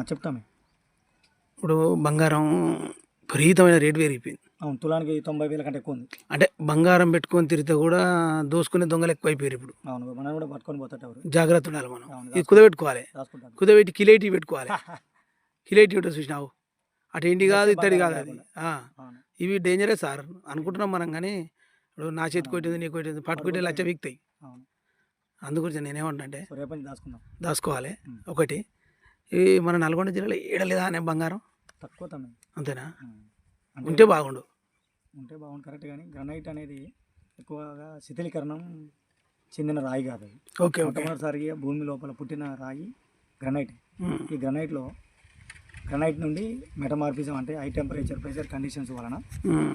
చెప్తాము. ఇప్పుడు బంగారం విపరీతమైన రేటు పెరిగిపోయింది. అవును, తులానికి 90,000 కంటే ఎక్కువ ఉంది. అంటే బంగారం పెట్టుకొని తిరిగితే కూడా దోసుకునే దొంగలు ఎక్కువైపోయారు ఇప్పుడు. అవును, మనం కూడా పట్టుకొని పోతారు. జాగ్రత్త ఉండాలి మనం. అవును, ఇది కుదబెట్టుకోవాలి, రాసుకుంటాను. కుదబెట్టి కిలేటి పెట్టుకోవాలి. కిలేటి ఉంటుంది చూసినావు, అటు ఇంటి కాదు ఇత్తడి కాదు అది. అవును. ఇవి డేంజరే సార్ అనుకుంటున్నాం మనం, కానీ ఇప్పుడు నా చేతి కొట్టింది నీ కొట్టింది పట్టుకుంటే లచ్చ వీక్తాయి. అవును, అందుగురించి నేనేమంటే సో రేపటి నుంచి దాచుకుందాం. దాచుకోవాలి. ఒకటి ఈ మన నల్గొండ జిల్లాలో ఏడలేదా అనే బంగారం తక్కువ తమ్మి. అంతేనా? అంటే ఉంటే బాగుండు. ఉంటే బాగుండు కరెక్ట్, కానీ గ్రనైట్ అనేది ఎక్కువగా శిథిలీకరణం చెందిన రాయి కాదు అది. ఓకే, మొట్టమొదటిసారిగా భూమి లోపల పుట్టిన రాయి గ్రనైట్. ఈ గ్రనైట్ నుండి మెటమార్ఫిజం అంటే హై టెంపరేచర్ ప్రెషర్ కండిషన్స్ వలన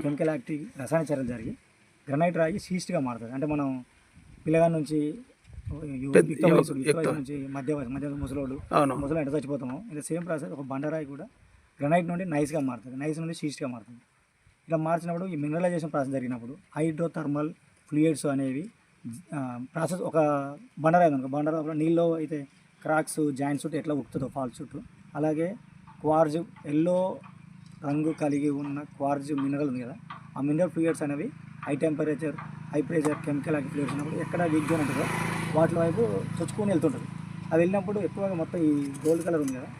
కెమికల్ యాక్టివ్ రసాయన చర్యలు జరిగి గ్రనైట్ రాయి సీస్ట్గా మారుతుంది. అంటే మనం పిల్లగాడి నుంచి యుక్త వయసు నుంచి మధ్య ముసలోడు ఎంత చచ్చిపోతామో ఇది సేమ్ ప్రాసెస్. ఒక బండరాయి కూడా గ్రనైట్ నుండి నైస్గా మారుతుంది, నైస్ నుండి సీస్ట్గా మారుతుంది. ఇలా మార్చినప్పుడు ఈ మినరలైజేషన్ ప్రాసెస్ జరిగినప్పుడు హైడ్రోథర్మల్ ఫ్లూయిడ్స్ అనేవి ప్రాసెస్. ఒక బండరాయి ఉంది, బండరాయి నీళ్ళలో అయితే క్రాక్స్ జాయింట్స్ చుట్టూ ఎట్లా ఉక్కుతుందో ఫాల్స్ చుట్టూ, అలాగే క్వార్జ్ ఎల్లో రంగు కలిగి ఉన్న క్వార్జ్ మినరల్ ఉంది కదా, ఆ మినరల్ ఫ్లూయిడ్స్ అనేవి high temperature high pressure chemical active fluids ఉన్నప్పుడు ఎక్కడ వీక్ జోన్ ఉంటుందో వాటి వైపు చొచ్చుకొని వెళ్తుంటుంది. అది వెళ్ళినప్పుడు ఎక్కువగా మొత్తం ఈ గోల్డ్ కలర్ ఉంది కదా,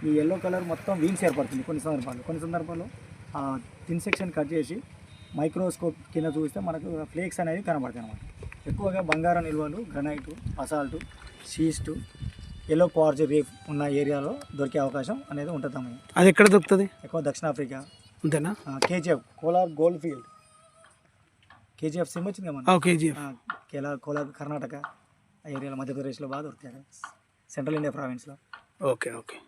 ఈ ఎల్లో కలర్ మొత్తం వీన్స్ ఏర్పడుతుంది. కొన్ని సందర్భాల్లో ఆ థిన్ సెక్షన్ కట్ చేసి మైక్రోస్కోప్ కింద చూస్తే మనకు ఫ్లేక్స్ అనేవి కనబడతాయి అన్నమాట. ఎక్కువగా బంగారం నిల్వలు గ్రనైటు, బసాల్టు, షీస్టు, ఎల్లో క్వార్జ్ రీఫ్ ఉన్న ఏరియాలో దొరికే అవకాశం అనేది ఉంటుంది. అది ఎక్కడ దొరుకుతుంది? ఎక్కువ దక్షిణాఫ్రికా. అంతేనా? KGF Kolar gold field, KGF SIM వచ్చింది కదా మన కోలార్ కర్ణాటక ఆ ఏరియాలో, మధ్యప్రదేశ్లో బాగా దొరుకుతాయి, సెంట్రల్ ఇండియా ప్రావిన్స్లో. ఓకే.